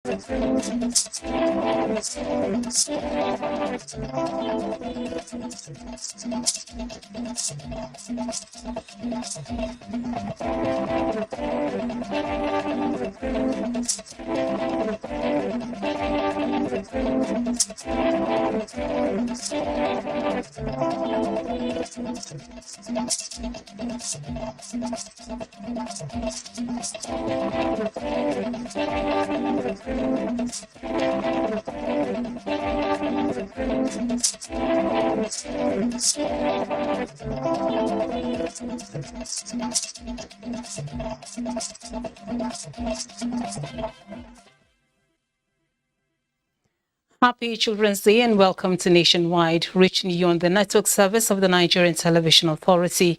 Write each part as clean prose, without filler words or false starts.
Happy Children's Day and welcome to Nationwide, reaching you on the network service of the Nigerian Television Authority.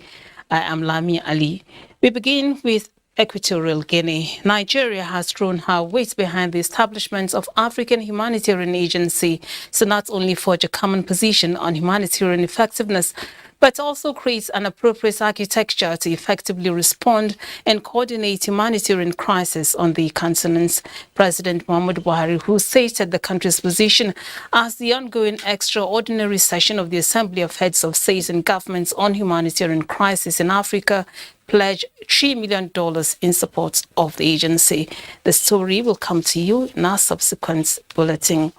I am Lami Ali. We begin with Equatorial Guinea. Nigeria has thrown her weight behind the establishment of African Humanitarian Agency to not only forge a common position on humanitarian effectiveness, but also creates an appropriate architecture to effectively respond and coordinate humanitarian crisis on the continent. President Muhammadu Buhari, who stated the country's position as the ongoing extraordinary session of the Assembly of Heads of States and Governments on Humanitarian Crisis in Africa, pledged $3 million in support of the agency. The story will come to you in our subsequent bulletin.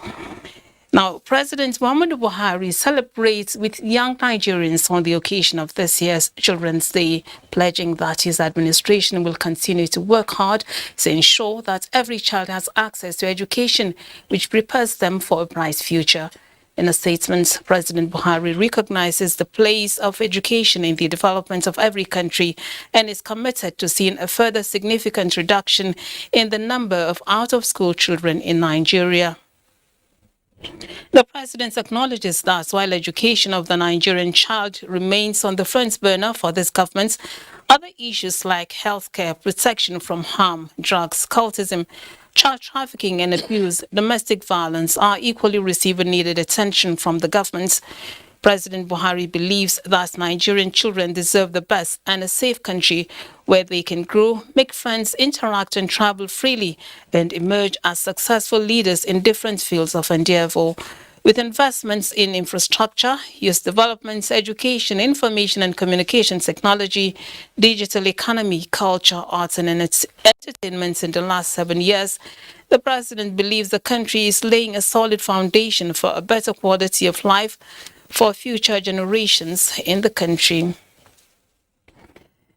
Now, President Muhammadu Buhari celebrates with young Nigerians on the occasion of this year's Children's Day, pledging that his administration will continue to work hard to ensure that every child has access to education, which prepares them for a bright future. In a statement, President Buhari recognizes the place of education in the development of every country and is committed to seeing a further significant reduction in the number of out-of-school children in Nigeria. The president acknowledges that while education of the Nigerian child remains on the front burner for this government, other issues like healthcare, protection from harm, drugs, cultism, child trafficking and abuse, domestic violence are equally receiving needed attention from the government. President Buhari believes that Nigerian children deserve the best and a safe country where they can grow, make friends, interact and travel freely and emerge as successful leaders in different fields of endeavor. With investments in infrastructure, youth development, education, information and communication technology, digital economy, culture, arts and entertainment in the last 7 years, the president believes the country is laying a solid foundation for a better quality of life for future generations in the country.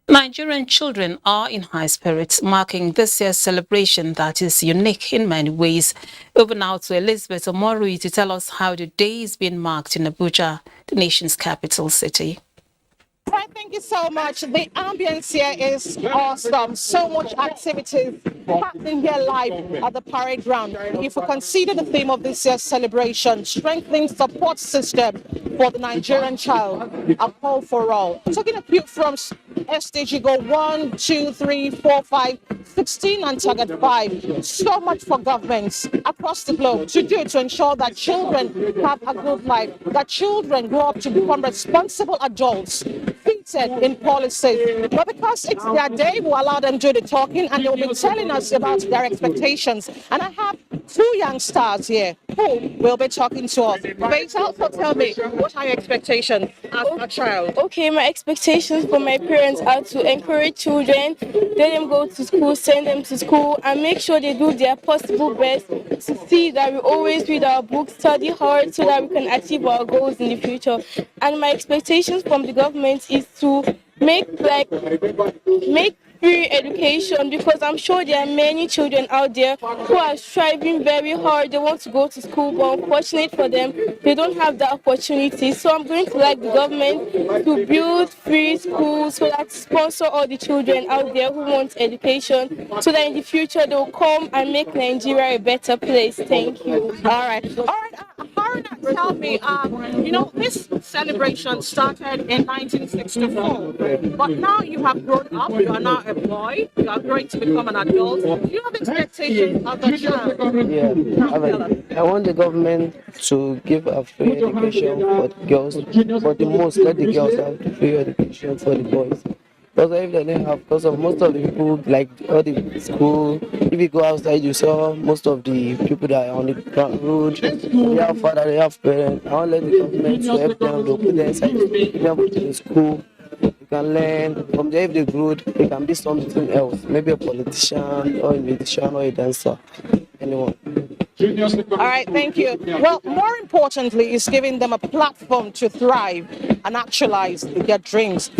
Nigerian children are in high spirits, marking this year's celebration that is unique in many ways. Over now to Elizabeth Omorui to tell us how the day is being marked in Abuja, the nation's capital city. Right, thank you so much. The ambience here is awesome. So much activity happening here live at the parade ground. If we consider the theme of this year's celebration, strengthening support system for the Nigerian child, a call for all. Taking a few from SDG goal 1, 2, 3, 4, 5, 16 and target 5. So much for governments across the globe to do to ensure that children have a good life, that children grow up to become responsible adults, fitted in policies. But because it's their day, we'll allow them to do the talking and they'll be telling us about their expectations. And I have two young stars here who will be talking to us. Faisal, so tell me, what are your expectations as a child? Okay, my expectations for my parents are to encourage children, let them go to school, send them to school, and make sure they do their possible best to see that we always read our books, study hard, so that we can achieve our goals in the future. And my expectations from the government is to make free education, because I'm sure there are many children out there who are striving very hard. They want to go to school, but unfortunately for them, they don't have that opportunity. So I'm going to like the government to build free schools so that sponsor all the children out there who want education, so that in the future they will come and make Nigeria a better place. Thank you. All right. Haruna, tell me, this celebration started in 1964, but now you have grown up, you are now a boy, you are growing to become an adult. Do you have expectations of the child? Yeah, I want the government to give a free education for the girls, but the most let the girls have the free education for the boys. Because if they don't have, because of most of the people, like all the school, if you go outside, you saw most of the people that are on the road, they have father, they have parents. I want to let the government to help them, they'll put them inside, put them in school. You can learn from there. If they good, they can be something else, maybe a politician or a musician or a dancer, anyone. All right, thank you. Well, more importantly, is giving them a platform to thrive and actualize their dreams.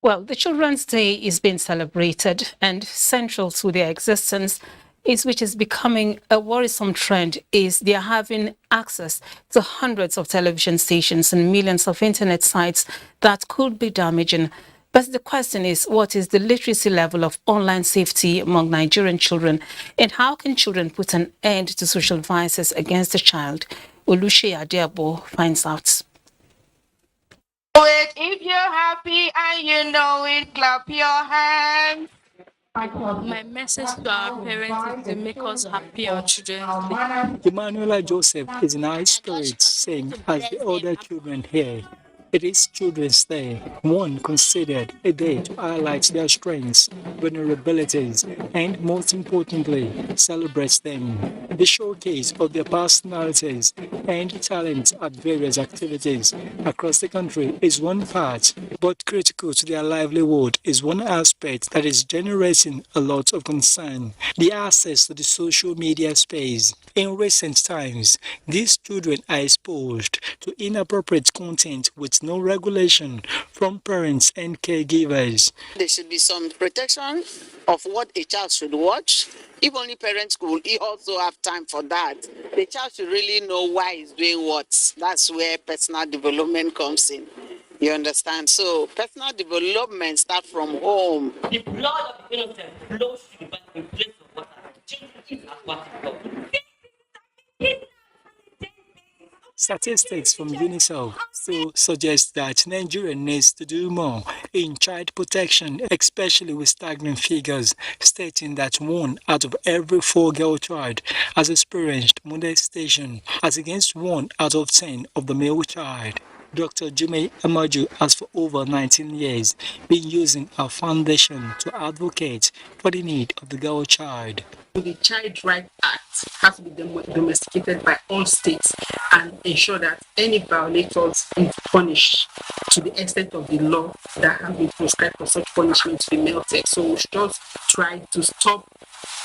Well, the Children's Day is being celebrated, and central to their existence is, which is becoming a worrisome trend, is they are having access to hundreds of television stations and millions of internet sites that could be damaging. But the question is, what is the literacy level of online safety among Nigerian children, and how can children put an end to social vices against the child? Olushe Adeabo finds out. Wait, if you're happy and you know it, clap your hands. My message to our parents is to make us happy on Children's Day. Emanuela Joseph is in high spirits, saying, as the other children here, it is Children's Day, one considered a day to highlight their strengths, vulnerabilities, and most importantly, celebrate them. The showcase of their personalities and talents at various activities across the country is one part, but critical to their livelihood is one aspect that is generating a lot of concern: the access to the social media space. In recent times, these children are exposed to inappropriate content with no regulation from parents and caregivers. There should be some protection of what a child should watch. If only parents could also have time for that. The child should really know why he's doing what. That's where personal development comes in. You understand? So personal development starts from home. The blood of the innocent flows to the back in place of water. Children is aquatic dog. Statistics from UNICEF still suggest that Nigeria needs to do more in child protection, especially with staggering figures stating that 1 out of every 4 girl child has experienced molestation, as against 1 out of 10 of the male child. Dr. Jume Amaju has for over 19 years been using our foundation to advocate for the need of the girl child. The Child Rights Act has to be domesticated by all states and ensure that any violators is punished to the extent of the law that has been prescribed for such punishment to be melted. So we should just try to stop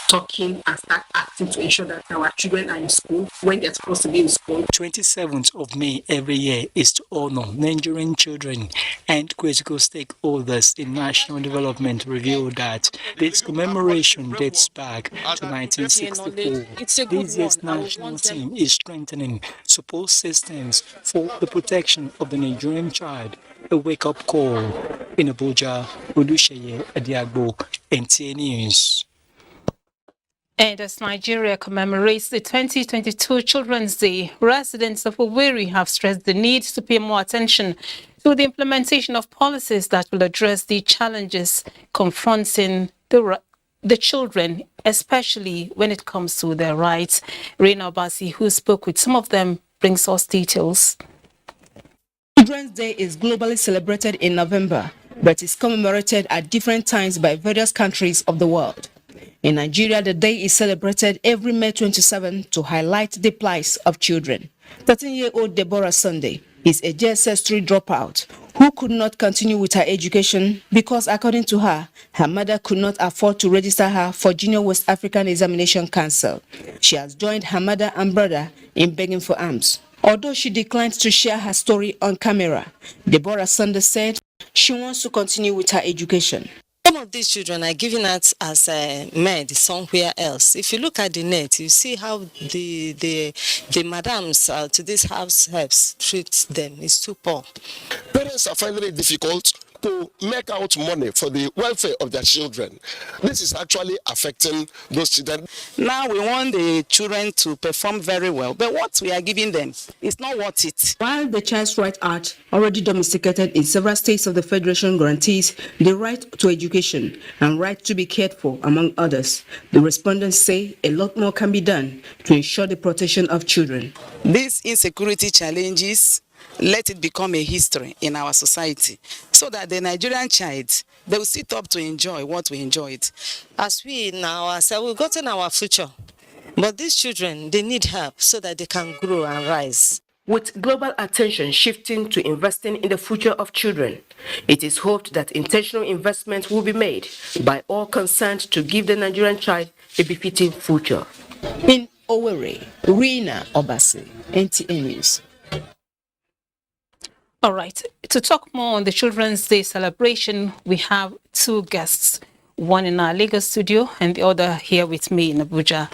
talking and start acting to ensure that our children are in school when they're supposed to be in school. 27th of May every year is to honor Nigerian children, and critical stakeholders in national development reveal that this commemoration dates back to 1964. This year's national theme is strengthening support systems for the protection of the Nigerian child, a wake-up call. In Abuja, Olushe Adeabo, NTA News. And as Nigeria commemorates the 2022 Children's Day, residents of Owerri have stressed the need to pay more attention to the implementation of policies that will address the challenges confronting the children, especially when it comes to their rights. Reina Obasi, who spoke with some of them, brings us details. Children's Day is globally celebrated in November, but is commemorated at different times by various countries of the world. In Nigeria, the day is celebrated every May 27 to highlight the plight of children. 13-year-old Deborah Sunday is a JSS3 dropout who could not continue with her education because, according to her, her mother could not afford to register her for Junior West African Examination Council. She has joined her mother and brother in begging for alms. Although she declined to share her story on camera, Deborah Sunday said she wants to continue with her education. Some of these children are given out as med somewhere else. If you look at the net, you see how the madams to these house helps treat them. It's too poor. Parents are finding it difficult to make out money for the welfare of their children. This is actually affecting those children. Now we want the children to perform very well, but what we are giving them is not worth it. While the Child's Right Act, already domesticated in several states of the Federation, guarantees the right to education and right to be cared for, among others, the respondents say a lot more can be done to ensure the protection of children. These insecurity challenges, let it become a history in our society so that the Nigerian child, they will sit up to enjoy what we enjoyed. As we now ourselves, we've gotten our future. But these children, they need help so that they can grow and rise. With global attention shifting to investing in the future of children, it is hoped that intentional investment will be made by all concerned to give the Nigerian child a befitting future. In Owerri, Rina Obasi, NTA News. All right. To talk more on the Children's Day celebration, we have two guests, one in our Lagos studio and the other here with me in Abuja.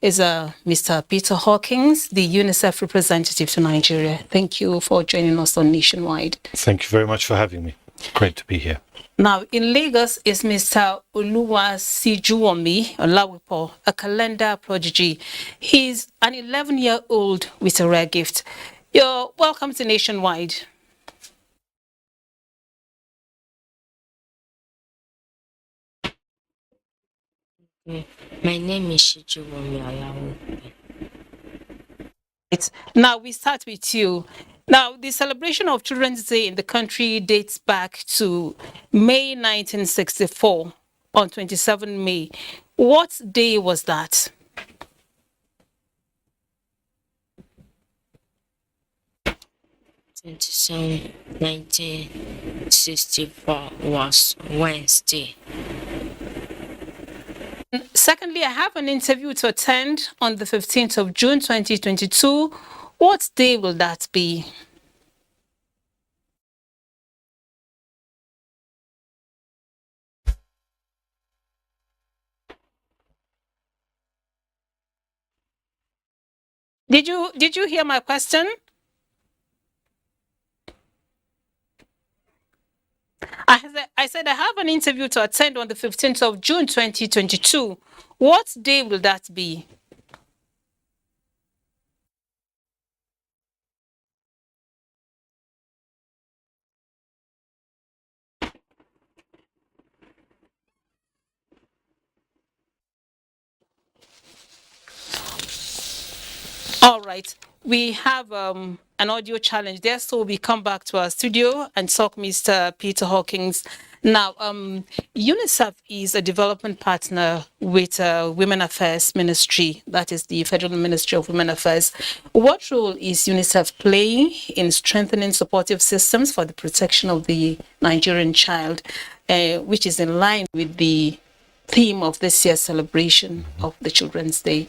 Is Mr. Peter Hawkins, the UNICEF representative to Nigeria. Thank you for joining us on Nationwide. Thank you very much for having me. Great to be here. Now, in Lagos is Mr. Oluwasijuwonmi Olawipo, a calendar prodigy. He's an 11-year-old with a rare gift. You're welcome to Nationwide. My name is Shijuwumi Alawo. Now we start with you. Now, the celebration of Children's Day in the country dates back to May 1964, on 27 May. What day was that? '27, 1964 was Wednesday. Secondly, I have an interview to attend on the 15th of June 2022. What day will that be? Did you hear my question? I said I have an interview to attend on the 15th of June 2022. What day will that be? All right. We have an audio challenge there, so we come back to our studio and talk Mr. Peter Hawkins. Now, UNICEF is a development partner with Women Affairs Ministry, that is the Federal Ministry of Women Affairs. What role is UNICEF playing in strengthening supportive systems for the protection of the Nigerian child, which is in line with the theme of this year's celebration of the Children's Day?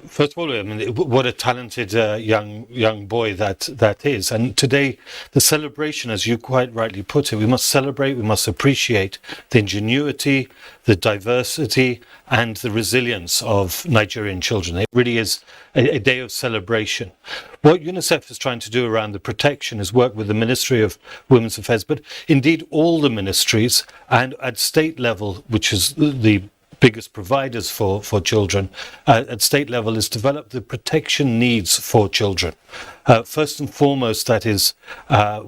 First of all, I mean, what a talented young boy that is. And today, the celebration, as you quite rightly put it, we must celebrate, we must appreciate the ingenuity, the diversity, and the resilience of Nigerian children. It really is a day of celebration. What UNICEF is trying to do around the protection is work with the Ministry of Women's Affairs, but indeed all the ministries, and at state level, which is the biggest providers for children at state level, is develop the protection needs for children. First and foremost, that is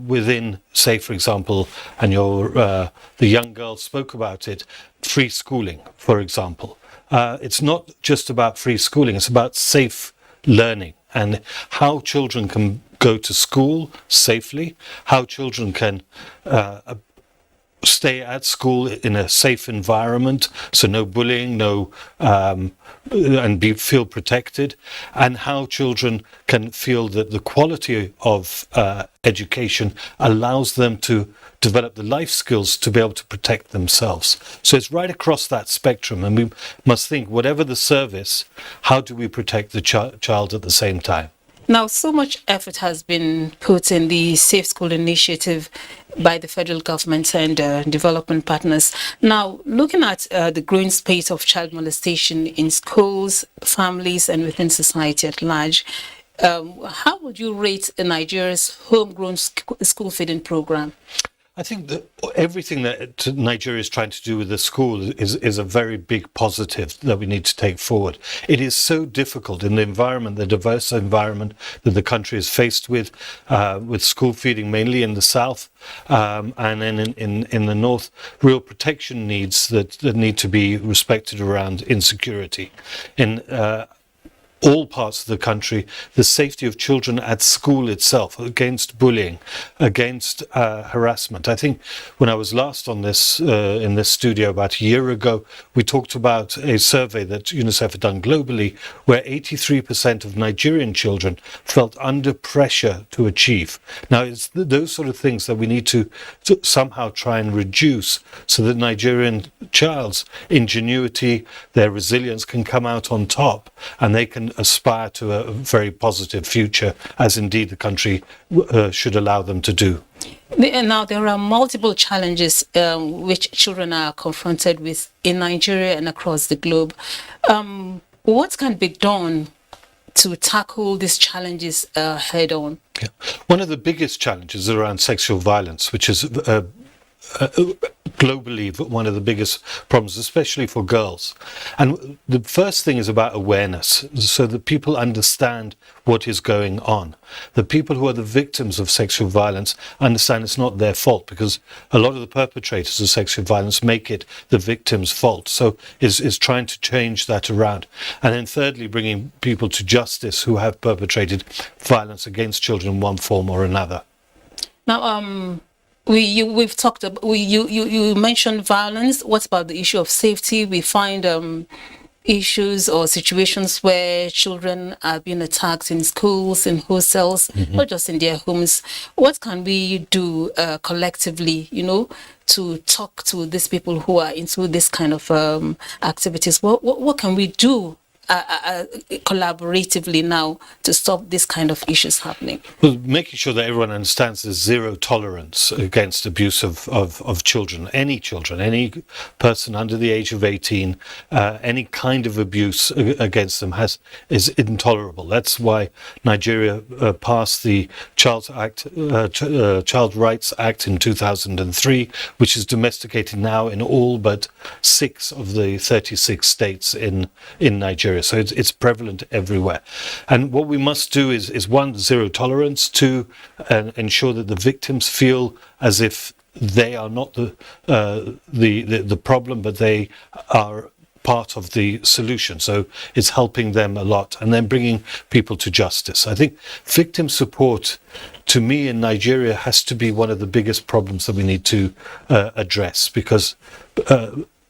within, say, for example, and the young girl spoke about it, free schooling, for example. It's not just about free schooling, it's about safe learning and how children can go to school safely, how children can stay at school in a safe environment, so no bullying, and feel protected, and how children can feel that the quality of education allows them to develop the life skills to be able to protect themselves. So it's right across that spectrum, and we must think, whatever the service, how do we protect the child at the same time? Now, so much effort has been put in the Safe School initiative by the federal government and development partners. Now, looking at the growing spate of child molestation in schools, families, and within society at large, how would you rate Nigeria's homegrown school feeding program? I think that everything that Nigeria is trying to do with the school is a very big positive that we need to take forward. It is so difficult in the environment, the diverse environment that the country is faced with school feeding mainly in the south, and then in the north, real protection needs that need to be respected around insecurity. In all parts of the country, the safety of children at school itself, against bullying, against harassment. I think when I was last on this in this studio about a year ago, we talked about a survey that UNICEF had done globally, where 83% of Nigerian children felt under pressure to achieve. Now, it's those sort of things that we need to somehow try and reduce, so that Nigerian child's ingenuity, their resilience can come out on top, and they can aspire to a very positive future, as indeed the country should allow them to do. Now, there are multiple challenges which children are confronted with in Nigeria and across the globe. What can be done to tackle these challenges head on? Yeah. One of the biggest challenges is around sexual violence, which is globally one of the biggest problems, especially for girls. And the first thing is about awareness, so that people understand what is going on. The people who are the victims of sexual violence understand it's not their fault, because a lot of the perpetrators of sexual violence make it the victim's fault. So is trying to change that around. And then thirdly, bringing people to justice who have perpetrated violence against children in one form or another. Now, we've talked about, you mentioned violence. What about the issue of safety? We find issues or situations where children are being attacked in schools, in hostels, not just in their homes. What can we do collectively, to talk to these people who are into this kind of activities? What can we do collaboratively now to stop this kind of issues happening? Well, making sure that everyone understands there's zero tolerance against abuse of children, any person under the age of 18, any kind of abuse against them is intolerable. That's why Nigeria passed the Child Rights Act in 2003, which is domesticated now in all but 6 of the 36 states in Nigeria. So it's prevalent everywhere. And what we must do is 1, zero tolerance, 2, ensure that the victims feel as if they are not the problem, but they are part of the solution. So it's helping them a lot, and then bringing people to justice. I think victim support, to me, in Nigeria has to be one of the biggest problems that we need to address, because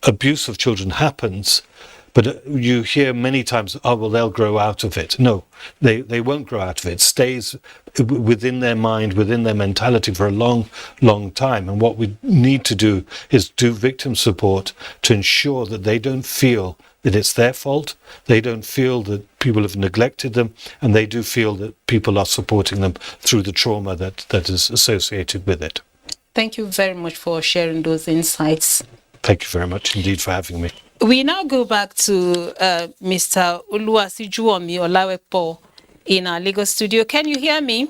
abuse of children happens. But you hear many times, oh, well, they'll grow out of it. No, they won't grow out of it. It stays within their mind, within their mentality for a long, long time. And what we need to do is do victim support to ensure that they don't feel that it's their fault. They don't feel that people have neglected them, and they do feel that people are supporting them through the trauma that is associated with it. Thank you very much for sharing those insights. Thank you very much indeed for having me. We now go back to Mr. Oluwasijuwonmi Olawepo in our Lagos studio. Can you hear me?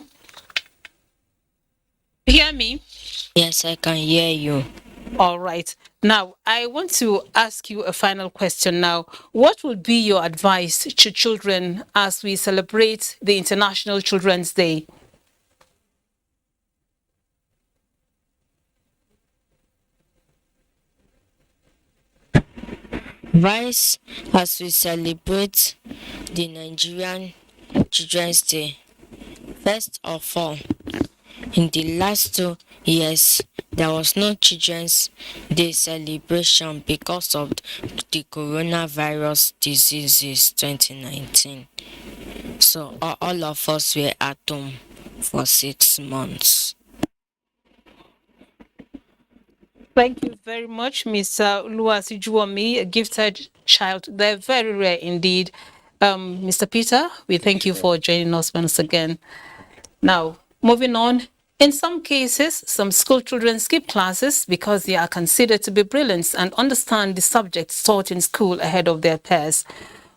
Hear me? Yes, I can hear you. All right. Now, I want to ask you a final question now. What would be your advice to children as we celebrate the International Children's Day? Vice, as we celebrate the Nigerian Children's Day, first of all, in the last 2 years, there was no Children's Day celebration because of the coronavirus diseases 2019. So all of us were at home for 6 months. Thank you very much, Mr. Oluwasijuwonmi, a gifted child. They're very rare indeed. Mr. Peter, we thank you for joining us once again. Now, moving on. In some cases, some school children skip classes because they are considered to be brilliant and understand the subjects taught in school ahead of their peers.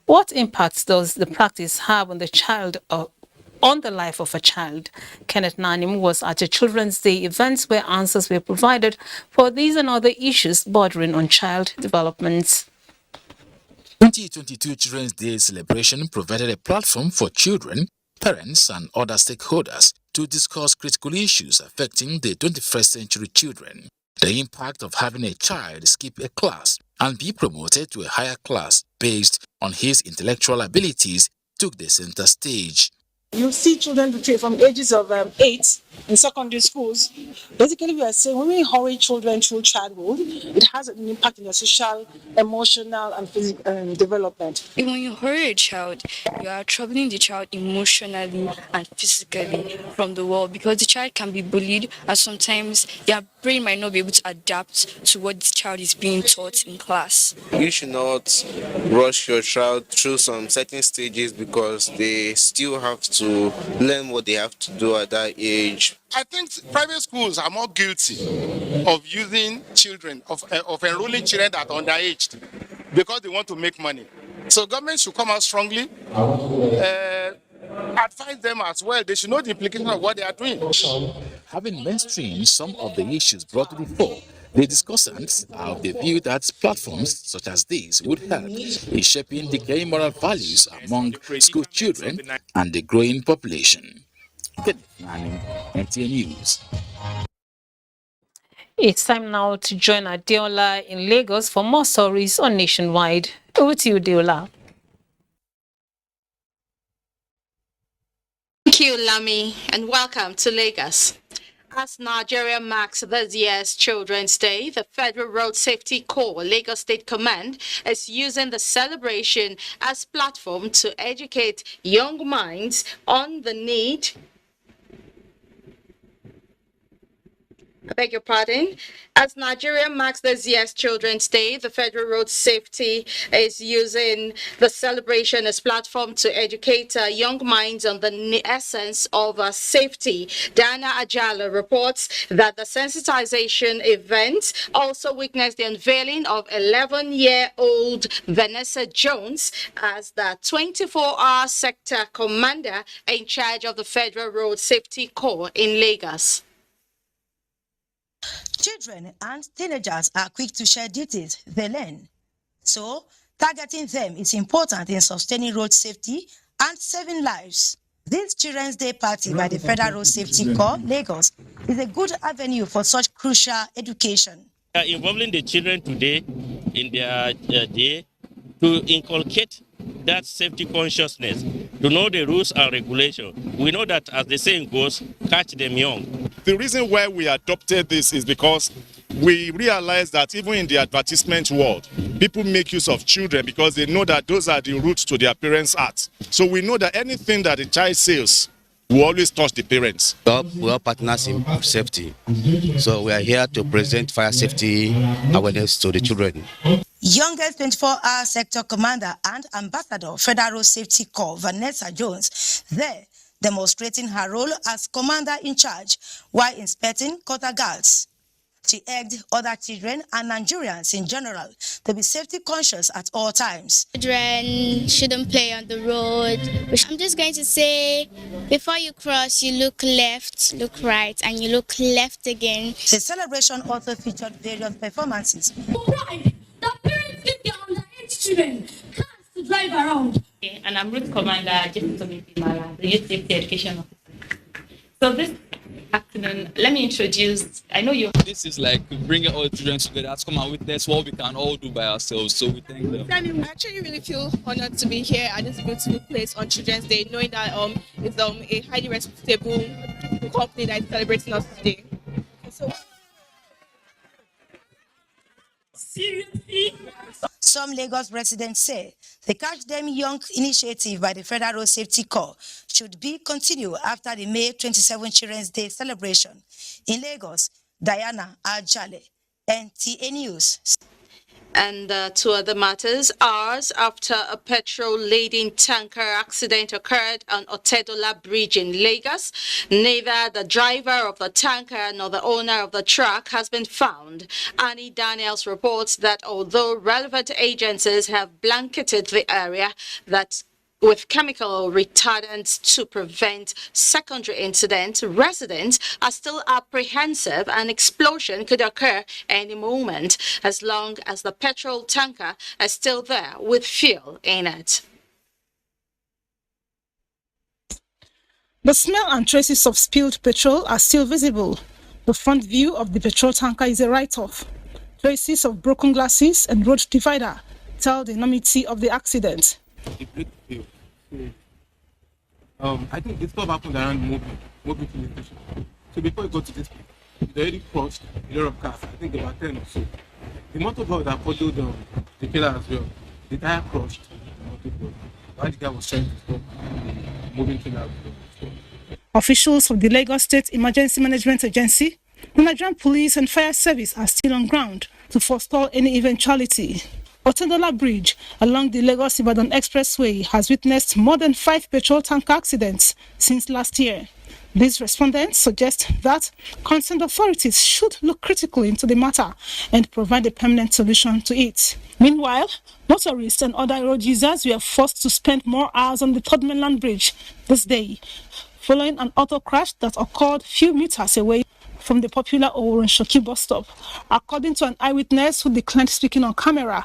What impacts does the practice have on the child on the life of a child. Kenneth Nanim was at a Children's Day event where answers were provided for these and other issues bordering on child development. 2022 Children's Day celebration provided a platform for children, parents, and other stakeholders to discuss critical issues affecting the 21st century children. The impact of having a child skip a class and be promoted to a higher class based on his intellectual abilities took the center stage. You see children from ages of 8 in secondary schools. Basically, we are saying when we hurry children through childhood, it has an impact on their social, emotional, and physical development. When you hurry a child, you are troubling the child emotionally and physically from the world, because the child can be bullied and sometimes their brain might not be able to adapt to what the child is being taught in class. You should not rush your child through some certain stages because they still have to learn what they have to do at that age. I think private schools are more guilty of using children, of enrolling children that are underaged because they want to make money. So government should come out strongly, advise them as well. They should know the implication of what they are doing. Having mainstreamed some of the issues brought to the fore, the discussants are of the view that platforms such as these would help in shaping decaying moral values among school children and the growing population. NTA News. It's time now to join Adeola in Lagos for more stories on Nationwide. Over to you, Adeola. Thank you, Lami, and welcome to Lagos. As Nigeria marks this year's Children's Day, the Federal Road Safety Corps Lagos State Command is using the celebration as platform to educate young minds on the need. I beg your pardon. As Nigeria marks this year's Children's Day, the Federal Road Safety is using the celebration as platform to educate young minds on the essence of safety. Diana Ajala reports that the sensitization event also witnessed the unveiling of 11-year-old Vanessa Jones as the 24-hour sector commander in charge of the Federal Road Safety Corps in Lagos. Children and teenagers are quick to share duties they learn. So, targeting them is important in sustaining road safety and saving lives. This Children's Day party by the Federal Road Safety Corps, Lagos, is a good avenue for such crucial education. Involving the children today in their day to inculcate that safety consciousness, to know the rules and regulations. We know that, as the saying goes, catch them young. The reason why we adopted this is because we realize that even in the advertisement world, people make use of children because they know that those are the roots to their parents' hearts. So we know that anything that the child says will always touch the parents. We are partners in safety, so we are here to present fire safety awareness to the children. Youngest 24-hour sector commander and ambassador Federal Road Safety Corps, Vanessa Jones, there demonstrating her role as commander in charge while inspecting quarter guards. She urged other children and Nigerians in general to be safety conscious at all times. Children shouldn't play on the road. I'm just going to say, before you cross, you look left, look right, and you look left again. The celebration also featured various performances. The parents give their underage children cars to drive around. And I'm Route Commander Jeffrey Mala, the Youth Safety Education Officer. So this afternoon, let me introduce, I know you. This is like bringing all the children together to come and witness what we can all do by ourselves. So we thank them. I actually really feel honored to be here at this beautiful place on Children's Day, knowing that it's a highly respectable company that is celebrating us today. So, seriously? Some Lagos residents say the Catch Them Young initiative by the Federal Road Safety Corps should be continued after the May 27 Children's Day celebration. In Lagos, Diana Ajale, NTA News. And two other matters. Hours after a petrol-laden tanker accident occurred on Otedola Bridge in Lagos, neither the driver of the tanker nor the owner of the truck has been found. Annie Daniels reports that although relevant agencies have blanketed the area, that with chemical retardants to prevent secondary incidents, residents are still apprehensive an explosion could occur any moment as long as the petrol tanker is still there with fuel in it. The smell and traces of spilled petrol are still visible. The front view of the petrol tanker is a write-off. Traces of broken glasses and road divider tell the enormity of the accident. I think this stuff happened around Mobi filling station. So before you go to this place, it already crossed a lot of cars, I think about 10 or so. The motorbike that followed the killer as well, the tire crushed the motorbike. While the guy was trying to stop the moving killer. Officials of the Lagos State Emergency Management Agency, the Nigerian Police and Fire Service are still on ground to forestall any eventuality. Otendola Bridge along the Lagos-Ibadan Expressway has witnessed more than 5 petrol tanker accidents since last year. These respondents suggest that concerned authorities should look critically into the matter and provide a permanent solution to it. Meanwhile, motorists and other road users were forced to spend more hours on the Third Mainland Bridge this day, following an auto crash that occurred few meters away from the popular Oworonshoki bus stop. According to an eyewitness who declined speaking on camera,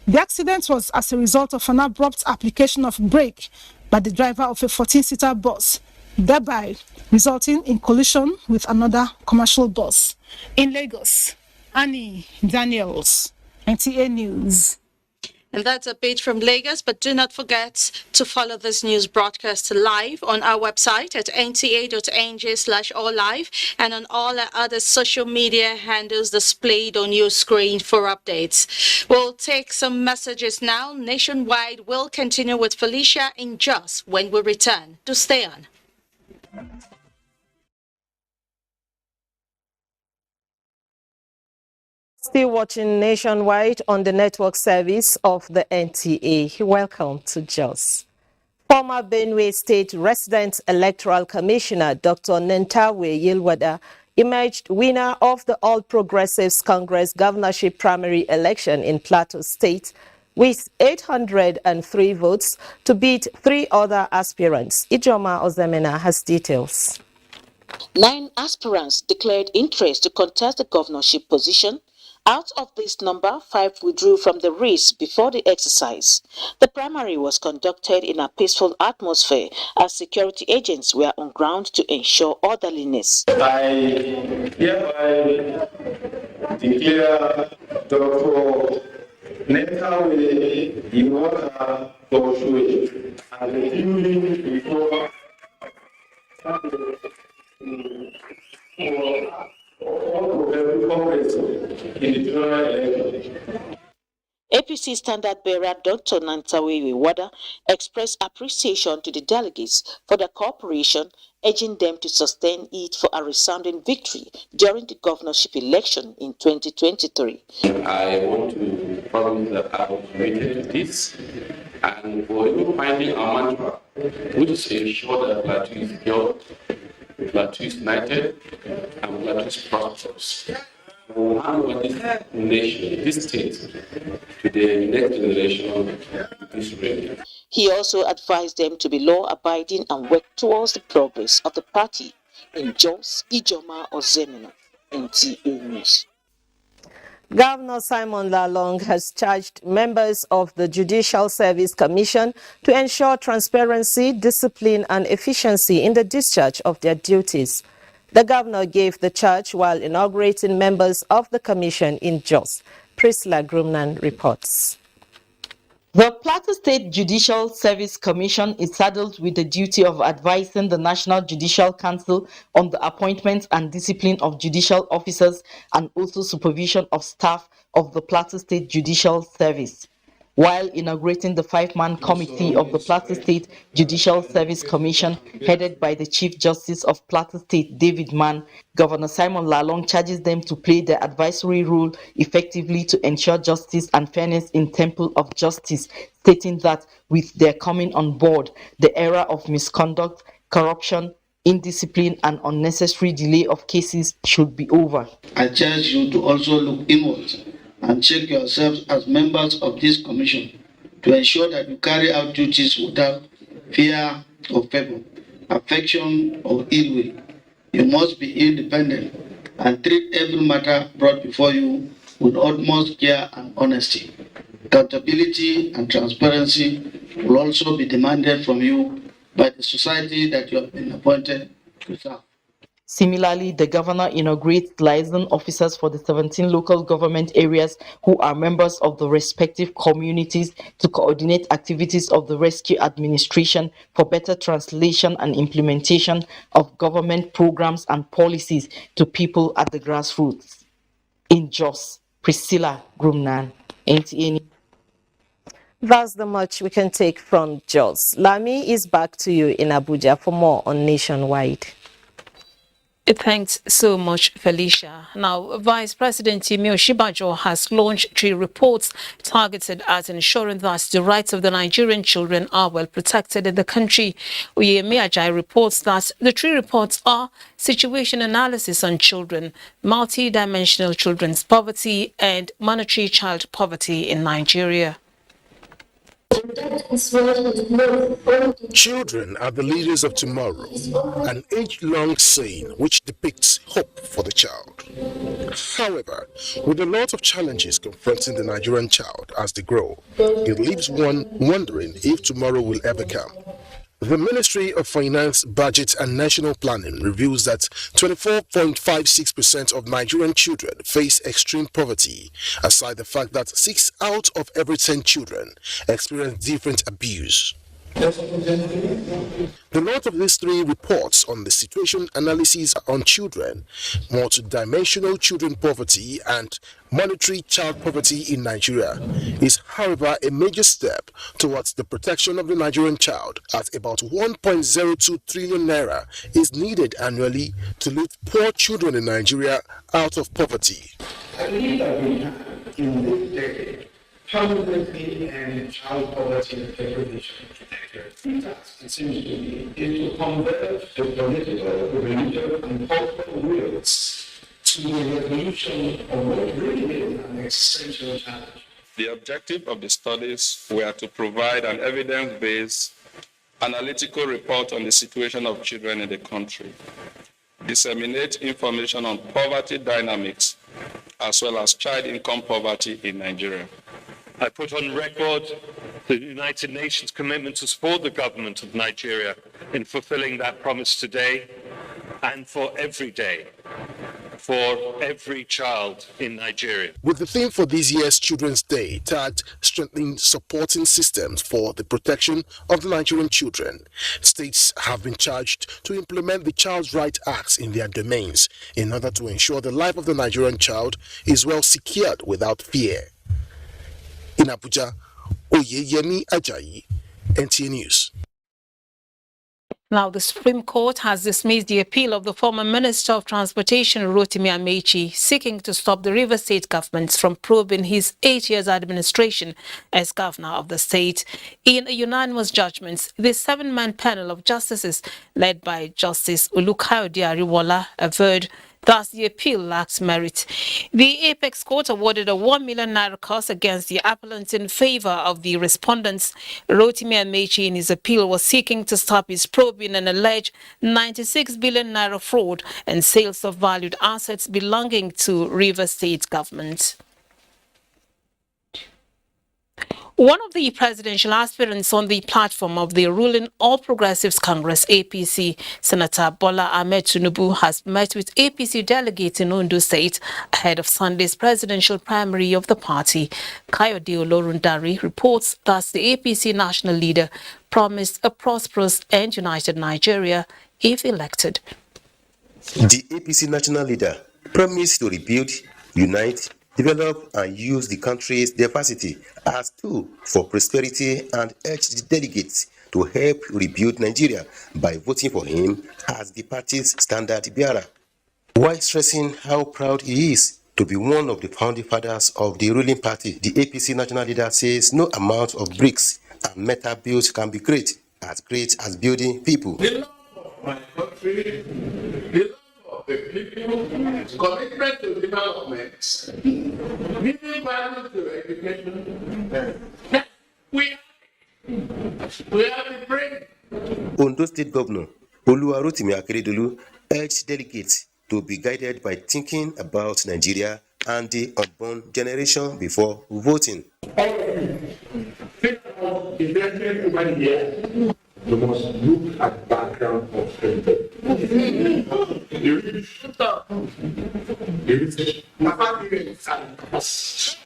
the accident was as a result of an abrupt application of brake by the driver of a 14-seater bus, thereby resulting in collision with another commercial bus. In Lagos, Annie Daniels, NTA News. And that's a bit from Lagos, but do not forget to follow this news broadcast live on our website at nta.ng/alllive and on all our other social media handles displayed on your screen for updates. We'll take some messages now. Nationwide will continue with Felicia in Jos when we return. To stay on. Still watching Nationwide on the network service of the NTA. Welcome to Jos. Former Benue State Resident Electoral Commissioner Dr. Nentawe Yilwada emerged winner of the All Progressives Congress governorship primary election in Plateau State with 803 votes to beat 3 other aspirants. Ijoma Ozemena has details. 9 aspirants declared interest to contest the governorship position. Out of this number, 5 withdrew from the race before the exercise. The primary was conducted in a peaceful atmosphere as security agents were on ground to ensure orderliness. I hereby declare Dr. Nentawe Yilwada Toshwe as the duly before APC standard bearer Dr. Nentawe Yilwada expressed appreciation to the delegates for their cooperation, urging them to sustain it for a resounding victory during the governorship election in 2023. I want to promise that I will be committed to this and for even finding our mantra, which is to ensure that Plateau is secure, Plateau is united, and Plateau is prosperous. We will hand over this nation, this state, to the next generation of this region. He also advised them to be law-abiding and work towards the progress of the party. In Jos, Ijoma Ozemena, NTA News. Governor Simon Lalong has charged members of the Judicial Service Commission to ensure transparency, discipline and efficiency in the discharge of their duties. The governor gave the charge while inaugurating members of the commission in Jos. Priscilla Grumnan reports. The Plateau State Judicial Service Commission is saddled with the duty of advising the National Judicial Council on the appointment and discipline of judicial officers and also supervision of staff of the Plateau State Judicial Service. While inaugurating the 5-man committee of the Plateau State Judicial Service Commission, headed by the Chief Justice of Plateau State, David Mann, Governor Simon Lalong charges them to play their advisory role effectively to ensure justice and fairness in Temple of Justice, stating that with their coming on board, the era of misconduct, corruption, indiscipline and unnecessary delay of cases should be over. I charge you to also look inward and check yourselves as members of this commission to ensure that you carry out duties without fear of favor, affection, or ill will. You must be independent and treat every matter brought before you with utmost care and honesty. Accountability and transparency will also be demanded from you by the society that you have been appointed to serve. Similarly, the governor inaugurates liaison officers for the 17 local government areas who are members of the respective communities to coordinate activities of the rescue administration for better translation and implementation of government programs and policies to people at the grassroots. In Jos, Priscilla Grumnan, NTA. That's the much we can take from Jos. Lami is back to you in Abuja for more on Nationwide. Thanks so much, Felicia. Now, Vice President Yemi Osinbajo has launched 3 reports targeted at ensuring that the rights of the Nigerian children are well protected in the country. Oyemi Ajayi reports that the 3 reports are situation analysis on children, multi-dimensional children's poverty, and monetary child poverty in Nigeria. Children are the leaders of tomorrow, an age-long saying which depicts hope for the child. However, with a lot of challenges confronting the Nigerian child as they grow, it leaves one wondering if tomorrow will ever come. The Ministry of Finance, Budget and National Planning reveals that 24.56% of Nigerian children face extreme poverty, aside the fact that 6 out of every 10 children experience different abuse. The lot of these 3 reports on the situation analysis on children, multidimensional children poverty and monetary child poverty in Nigeria is, however, a major step towards the protection of the Nigerian child, as about 1.02 trillion naira is needed annually to lift poor children in Nigeria out of poverty. I believe that we have, in this decade, permanently end child poverty and deprivation. The task, it seems to me, is to convert the political, religious, and cultural wills to the resolution of what really is an existential challenge. The objective of the studies were to provide an evidence-based analytical report on the situation of children in the country, disseminate information on poverty dynamics, as well as child income poverty in Nigeria. I put on record the United Nations commitment to support the government of Nigeria in fulfilling that promise today and for every day, for every child in Nigeria. With the theme for this year's Children's Day tagged Strengthening Supporting Systems for the Protection of the Nigerian Children, states have been charged to implement the Child's Rights Acts in their domains in order to ensure the life of the Nigerian child is well secured without fear. In Abuja, Oyemi Ajayi, NTA News. Now, the Supreme Court has dismissed the appeal of the former Minister of Transportation, Rotimi Amechi, seeking to stop the Rivers State government from probing his 8 years administration as governor of the state. In a unanimous judgment, the 7-man panel of justices, led by Justice Olukayode Ariwola, averred thus the appeal lacks merit. The Apex Court awarded a 1 million naira cost against the appellant in favor of the respondents. Rotimi Amechi in his appeal was seeking to stop his probing an alleged 96 billion naira fraud and sales of valued assets belonging to Rivers State government. One of the presidential aspirants on the platform of the ruling All Progressives Congress APC, Senator Bola Ahmed Tinubu, has met with APC delegates in Ondo State ahead of Sunday's presidential primary of the party. Kayode Olorundare reports that the APC national leader promised a prosperous and united Nigeria if elected. The APC national leader promised to rebuild, unite, develop and use the country's diversity as tool for prosperity and urged the delegates to help rebuild Nigeria by voting for him as the party's standard bearer. While stressing how proud he is to be one of the founding fathers of the ruling party, the APC national leader says no amount of bricks and metal built can be great as building people. The love of my country, the love of the people, commitment to development, giving value to education. We We have been praying. Ondo State Governor Oluwarotimi Akeredolu urged delegates to be guided by thinking about Nigeria and the unborn generation before voting. Think about investment over the years. You must look at the background of the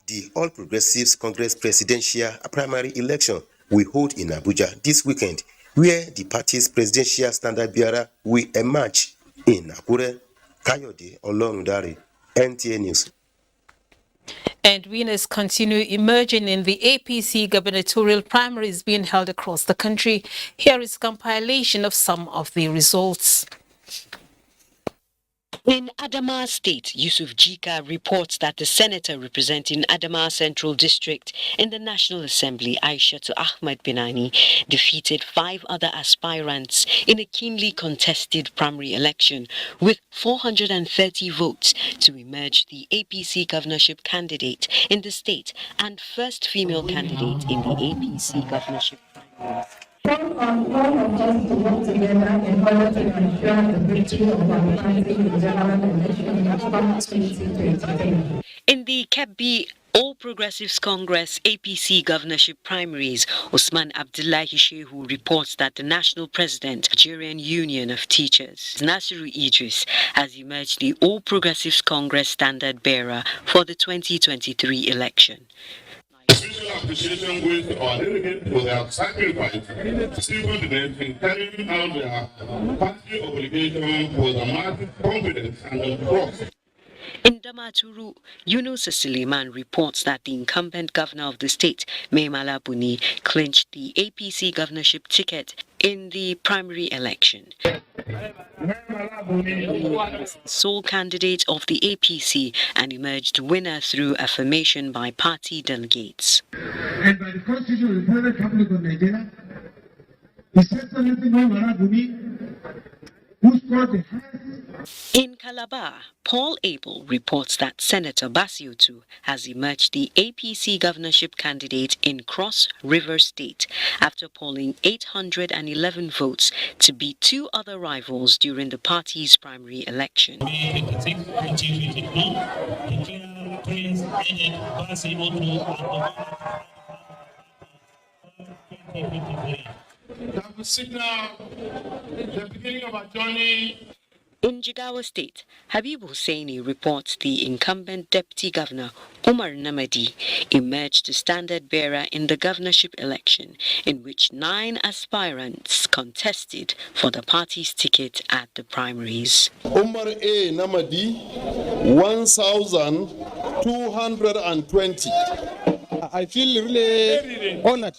The All Progressives Congress presidential primary election will hold in Abuja this weekend, where the party's presidential standard bearer will emerge in Akure. Kayode Olorundare, NTA News. And winners continue emerging in the APC gubernatorial primaries being held across the country. Here is a compilation of some of the results. In Adamawa State, Yusuf Jika reports that the senator representing Adamawa Central District in the National Assembly, Aishatu Ahmed Binani, defeated 5 other aspirants in a keenly contested primary election with 430 votes to emerge the APC governorship candidate in the state and first female candidate in the APC governorship primary. All of us to work together in order to ensure the victory of our country in the general election of 2023. In the Kebbi All Progressives Congress APC governorship primaries, Usman Abdullahi Shehu reports that the national president, Nigerian Union of Teachers, Nasiru Idris, has emerged the All Progressives Congress standard bearer for the 2023 election. Special appreciation goes to our delegates for their sacrifice, still confidence in carrying out their party obligation for the massive confidence and the trust. In Damaturu, Yunus Suleiman reports that the incumbent governor of the state, Mai Mala Buni, clinched the APC governorship ticket in the primary election. Sole candidate of the APC and emerged winner through affirmation by party delegates. And by the Constitution of the Federal Republic of Nigeria, His Excellency Mai Mala Buni, who scored the highest. In Calabar, Paul Abel reports that Senator Basiotu has emerged the APC governorship candidate in Cross River State after polling 811 votes to beat 2 other rivals during the party's primary election. That will signal the beginning of our journey. In Jigawa State, Habib Hussaini reports the incumbent deputy governor, Umar Namadi, emerged the standard bearer in the governorship election, in which 9 aspirants contested for the party's ticket at the primaries. Umar A. Namadi, 1,220. I feel really honored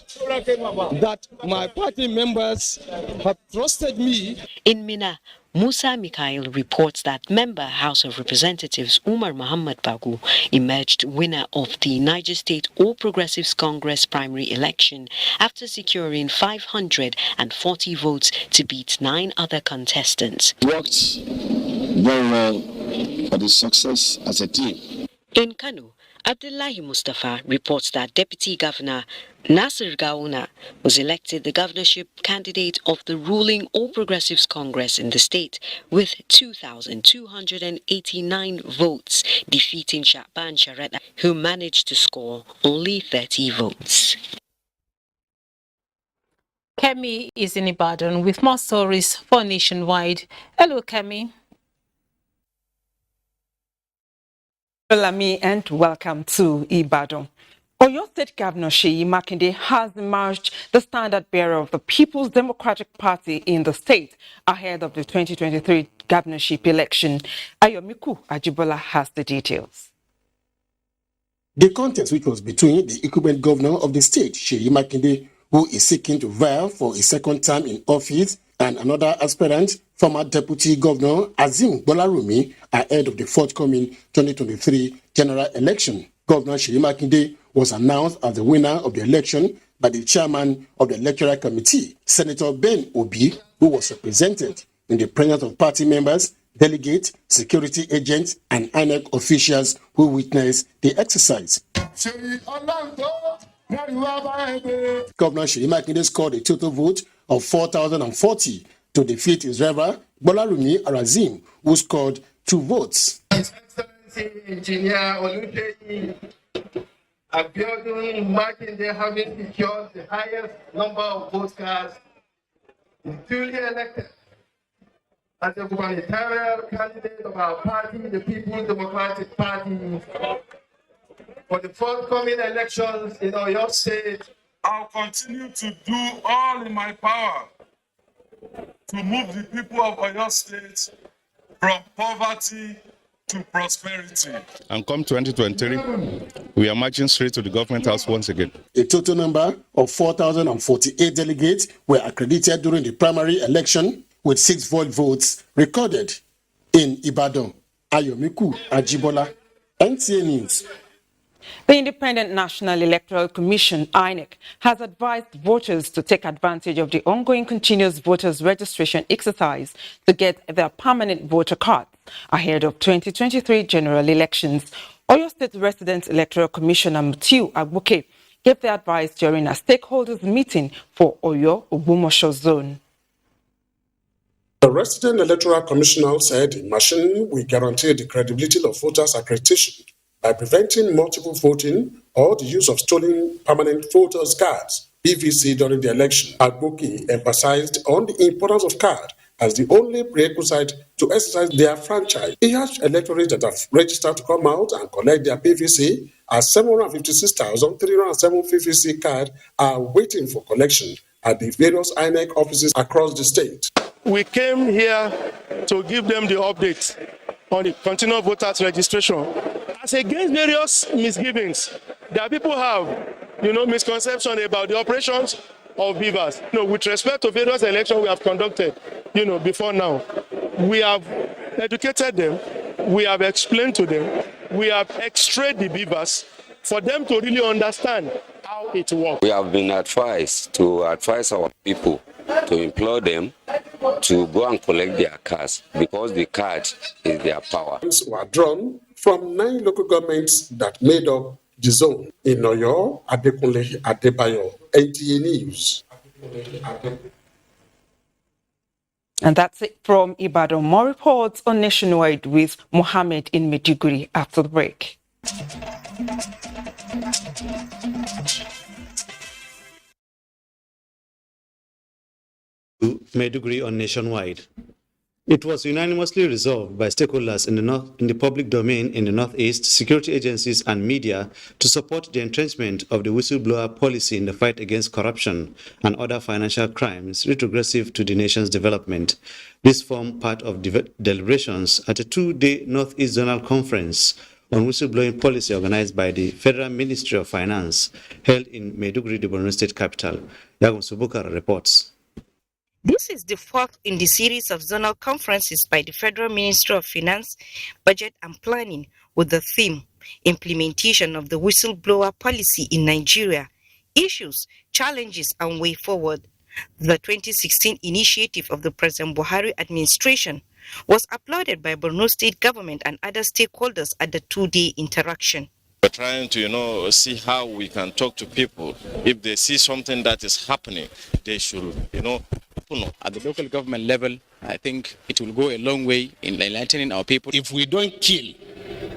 that my party members have trusted me. In Mina, Musa Mikhail reports that member House of Representatives Umar Muhammad Bagu emerged winner of the Niger State All Progressives Congress primary election after securing 540 votes to beat 9 other contestants. Worked very well for the success as a team. In Kano, Abdullahi Mustafa reports that Deputy Governor Nasir Gauna was elected the governorship candidate of the ruling All Progressives Congress in the state with 2,289 votes, defeating Shaban Sharet, who managed to score only 30 votes. Kemi is in Ibadan with more stories for Nationwide. Hello, Kemi. Lami, and welcome to Ibadan. Oyo State Governor Seyi Makinde has emerged the standard bearer of the People's Democratic Party in the state ahead of the 2023 governorship election. Ayomiku Ajibola has the details. The contest, which was between the incumbent governor of the state, Seyi Makinde, who is seeking to vie for a second term in office, and another aspirant, former Deputy Governor Azim Bolarumi, ahead of the forthcoming 2023 general election. Governor Seyi Makinde was announced as the winner of the election by the chairman of the electoral committee, Senator Ben Obi, who was represented in the presence of party members, delegates, security agents, and INEC officials who witnessed the exercise. Seyi Olanto, Governor Seyi Makinde scored a total vote of 4,040 to defeat his rival, Bolarumi Arazim, who scored 2 votes. His Excellency Engineer Oluseyi Abiodun Makinde, having secured the highest number of votes cast, is duly elected as the gubernatorial candidate of our party, the People's Democratic Party, for the forthcoming elections in Oyo State. I'll continue to do all in my power to move the people of Oyo State from poverty to prosperity. And come 2023, we are marching straight to the government house once again. A total number of 4,048 delegates were accredited during the primary election, with 6 void votes recorded in Ibadan. Ayomiku Ajibola, NTA News. The Independent National Electoral Commission, INEC, has advised voters to take advantage of the ongoing continuous voters registration exercise to get their permanent voter cards ahead of 2023 general elections. Oyo State Resident Electoral Commissioner Mutiu Agbuke gave the advice during a stakeholders meeting for Oyo Ogbomoso zone. The resident electoral commissioner said the machine will guarantee the credibility of voters' accreditation by preventing multiple voting or the use of stolen permanent voters' cards, PVC, during the election. Agboki emphasized on the importance of card as the only prerequisite to exercise their franchise. He urged electorates that have registered to come out and collect their PVC, as 756,307 PVC cards are waiting for collection at the various INEC offices across the state. We came here to give them the update on the continual voters registration as against various misgivings that people have, misconception about the operations of beavers. With respect to various elections we have conducted, before now, we have educated them, we have explained to them, we have extracted the beavers for them to really understand how it works. We have been advised to advise our people to implore them to go and collect their cards because the card is their power. Were drawn from 9 local governments that made up the zone. In Oyo, Adekunle Adebayo, NTA News. And that's it from Ibadan. More reports on Nationwide with Mohammed in Maiduguri after the break. Maiduguri on Nationwide. It was unanimously resolved by stakeholders in the public domain in the Northeast, security agencies and media to support the entrenchment of the whistleblower policy in the fight against corruption and other financial crimes retrogressive to the nation's development. This formed part of deliberations at a 2-day Northeast Zonal Conference on whistleblowing policy organized by the Federal Ministry of Finance, held in Maiduguri, the Borno State capital. Yagun Subukar reports. This is the 4th in the series of zonal conferences by the Federal Ministry of Finance, Budget and Planning with the theme, Implementation of the Whistleblower Policy in Nigeria, Issues, Challenges and Way Forward. The 2016 initiative of the President Buhari administration was applauded by Borno State government and other stakeholders at the 2-day interaction. We're trying to, see how we can talk to people. If they see something that is happening, they should, At the local government level, I think it will go a long way in enlightening our people. If we don't kill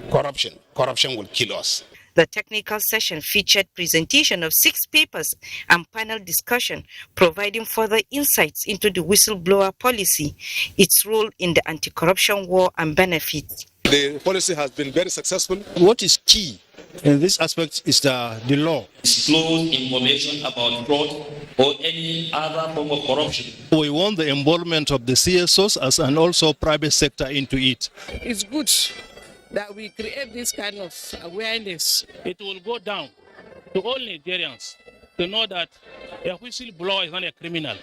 corruption, corruption will kill us. The technical session featured presentation of 6 papers and panel discussion, providing further insights into the whistleblower policy, its role in the anti-corruption war and benefits. The policy has been very successful. What is key in this aspect is the law. Disclose information about fraud or any other form of corruption. We want the involvement of the CSOs and also private sector into it. It's good that we create this kind of awareness. It will go down to all Nigerians to know that a whistleblower is not a criminal.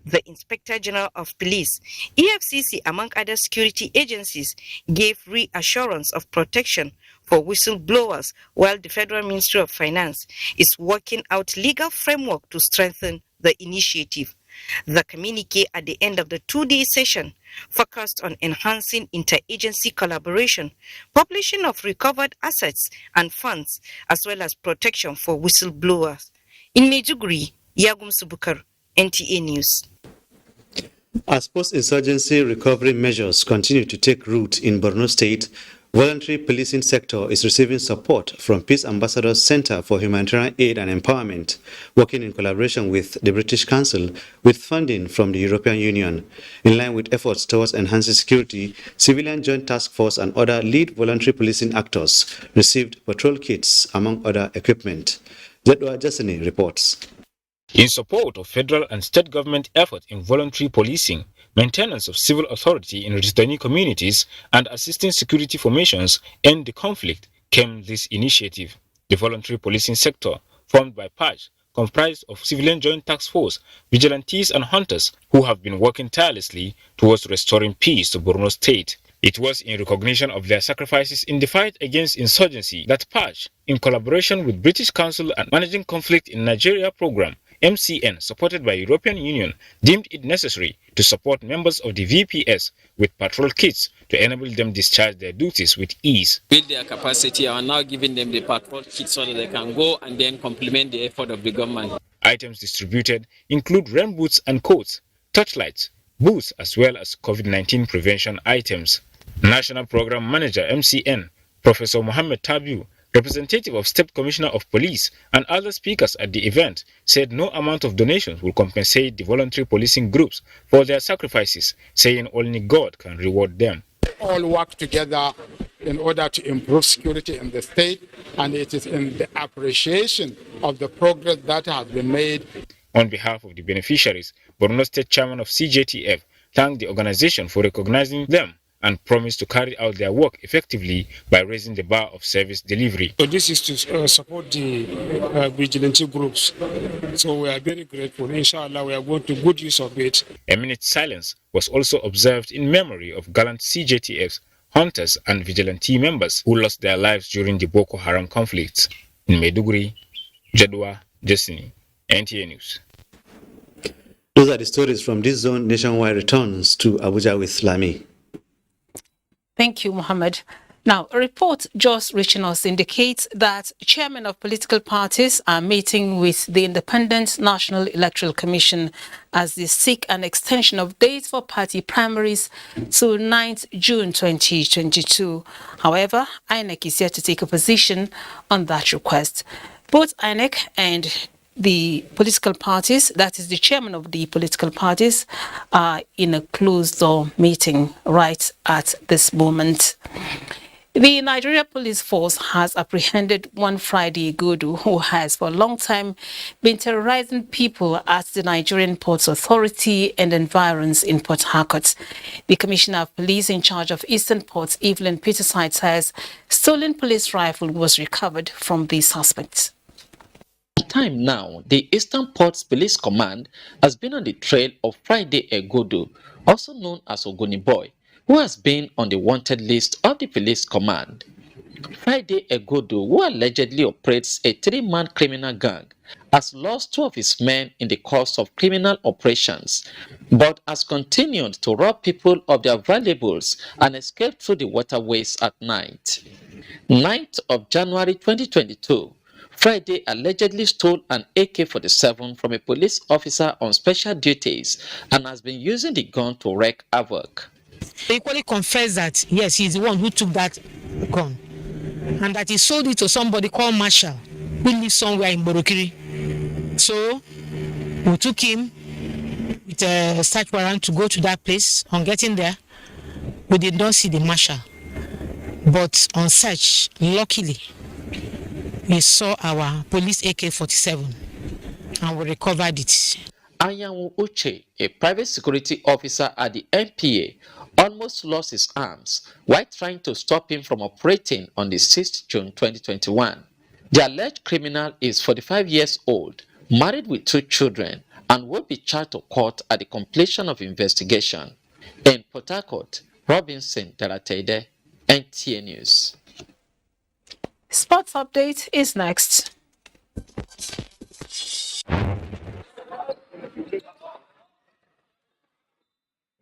The Inspector General of Police, EFCC, among other security agencies, gave reassurance of protection for whistleblowers, while the Federal Ministry of Finance is working out legal framework to strengthen the initiative. The communique at the end of the 2-day session focused on enhancing interagency collaboration, publishing of recovered assets and funds, as well as protection for whistleblowers. In Maiduguri, Yagum Subukar, NTA News. As post-insurgency recovery measures continue to take root in Borno State, voluntary policing sector is receiving support from Peace Ambassadors Center for Humanitarian Aid and Empowerment, working in collaboration with the British Council with funding from the European Union. In line with efforts towards enhancing security, Civilian Joint Task Force and other lead voluntary policing actors received patrol kits, among other equipment. Jedwa Jasini reports. In support of federal and state government efforts in voluntary policing, maintenance of civil authority in returning communities, and assisting security formations end the conflict, came this initiative. The voluntary policing sector, formed by PAJ, comprised of Civilian Joint Task Force, vigilantes and hunters who have been working tirelessly towards restoring peace to Borno State. It was in recognition of their sacrifices in the fight against insurgency that PAJ, in collaboration with British Council and Managing Conflict in Nigeria program, MCN, supported by European Union, deemed it necessary to support members of the VPS with patrol kits to enable them discharge their duties with ease. Build their capacity and now giving them the patrol kits so that they can go and then complement the effort of the government. Items distributed include rain boots and coats, torchlights, boots, as well as COVID-19 prevention items. National Program Manager MCN, Professor Mohammed Tabiu, representative of State Commissioner of Police, and other speakers at the event said no amount of donations will compensate the voluntary policing groups for their sacrifices, saying only God can reward them. All work together in order to improve security in the state, and it is in the appreciation of the progress that has been made. On behalf of the beneficiaries, Borno State Chairman of CJTF thanked the organization for recognizing them and promised to carry out their work effectively by raising the bar of service delivery. So this is to support the vigilante groups. So we are very grateful. Inshallah, we are going to good use of it. A minute's silence was also observed in memory of gallant CJTFs, hunters and vigilante members who lost their lives during the Boko Haram conflicts. In Maiduguri, Jedwa Jasini, NTA News. Those are the stories from this zone. Nationwide returns to Abuja with Lami. Thank you, Mohammed. Now, a report just reaching us indicates that chairmen of political parties are meeting with the Independent National Electoral Commission as they seek an extension of dates for party primaries to 9th June 2022. However, INEC is yet to take a position on that request. Both INEC and the political parties, that is the chairman of the political parties, are in a closed-door meeting right at this moment. The Nigeria Police Force has apprehended one Friday Godu who has for a long time been terrorizing people at the Nigerian Ports Authority and environs in Port Harcourt. The Commissioner of Police in charge of Eastern Ports, Evelyn Peterside, says stolen police rifle was recovered from the suspects. Time now, the Eastern Ports Police Command has been on the trail of Friday Egodo, also known as Ogoni Boy, who has been on the wanted list of the police command. Friday Egodo, who allegedly operates a 3-man criminal gang, has lost 2 of his men in the course of criminal operations, but has continued to rob people of their valuables and escape through the waterways at night. 9th of January 2022, Friday allegedly stole an AK-47 from a police officer on special duties and has been using the gun to wreak havoc. He equally confessed that, yes, he's the one who took that gun and that he sold it to somebody called Marshall who lives somewhere in Borokiri. So we took him with a search warrant to go to that place. On getting there, we did not see the Marshall. But on search, luckily, we saw our police AK-47 and we recovered it. Anyanwu Uche, a private security officer at the NPA, almost lost his arms while trying to stop him from operating on the 6th June 2021. The alleged criminal is 45 years old, married with 2 children, and will be charged to court at the completion of investigation. In Port Harcourt, Robinson Daratede, NTA News. Sports update is next.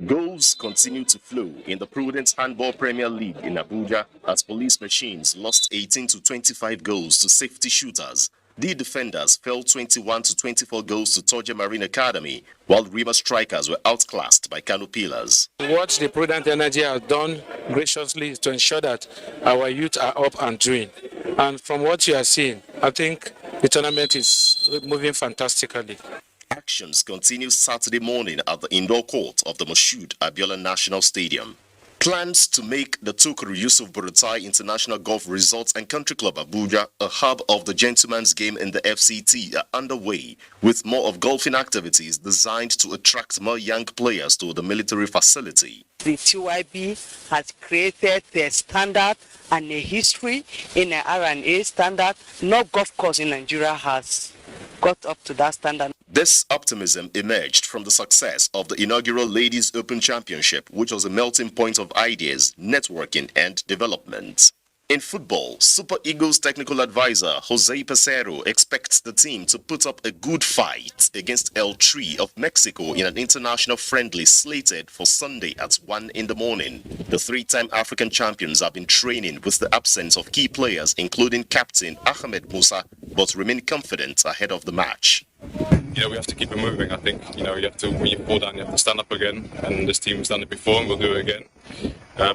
Goals continue to flow in the Prudence Handball Premier League in Abuja as Police Machines lost 18 to 25 goals to Safety Shooters. The defenders fell 21-24 goals to Toja Marine Academy, while Rima strikers were outclassed by Kano Pillars. What the Prudent Energy has done graciously is to ensure that our youth are up and doing. And from what you are seeing, I think the tournament is moving fantastically. Actions continue Saturday morning at the indoor court of the Moshood Abiola National Stadium. Plans to make the Tukuru Yusuf Burutai International Golf Resorts and Country Club Abuja a hub of the gentleman's game in the FCT are underway, with more of golfing activities designed to attract more young players to the military facility. The TYB has created a standard and a history in an R&A standard. No golf course in Nigeria has got up to that standard. This optimism emerged from the success of the inaugural Ladies Open Championship, which was a melting point of ideas, networking, and development. In football, Super Eagles technical advisor Jose Pesero expects the team to put up a good fight against El Tri of Mexico in an international friendly slated for Sunday at 1 in the morning. The three-time African champions have been training with the absence of key players, including captain Ahmed Musa, but remain confident ahead of the match. We have to keep it moving. I think, you have to, when you fall down, you have to stand up again. And this team's done it before and we'll do it again.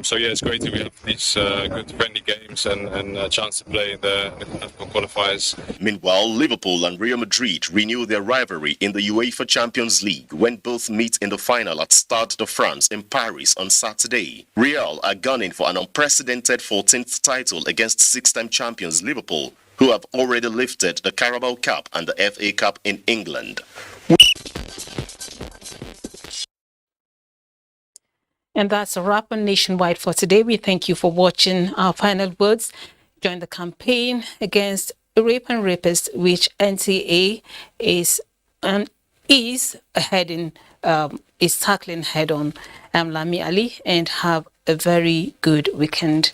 So yeah, it's great to have these good friendly games and a chance to play in the qualifiers. Meanwhile, Liverpool and Real Madrid renew their rivalry in the UEFA Champions League when both meet in the final at Stade de France in Paris on Saturday. Real are gunning for an unprecedented 14th title against six-time champions Liverpool, who have already lifted the Carabao Cup and the FA Cup in England. And that's a wrap on Nationwide for today. We thank you for watching our final words. Join the campaign against rape and rapists, which NTA is tackling head on. I'm Lami Ali, and have a very good weekend.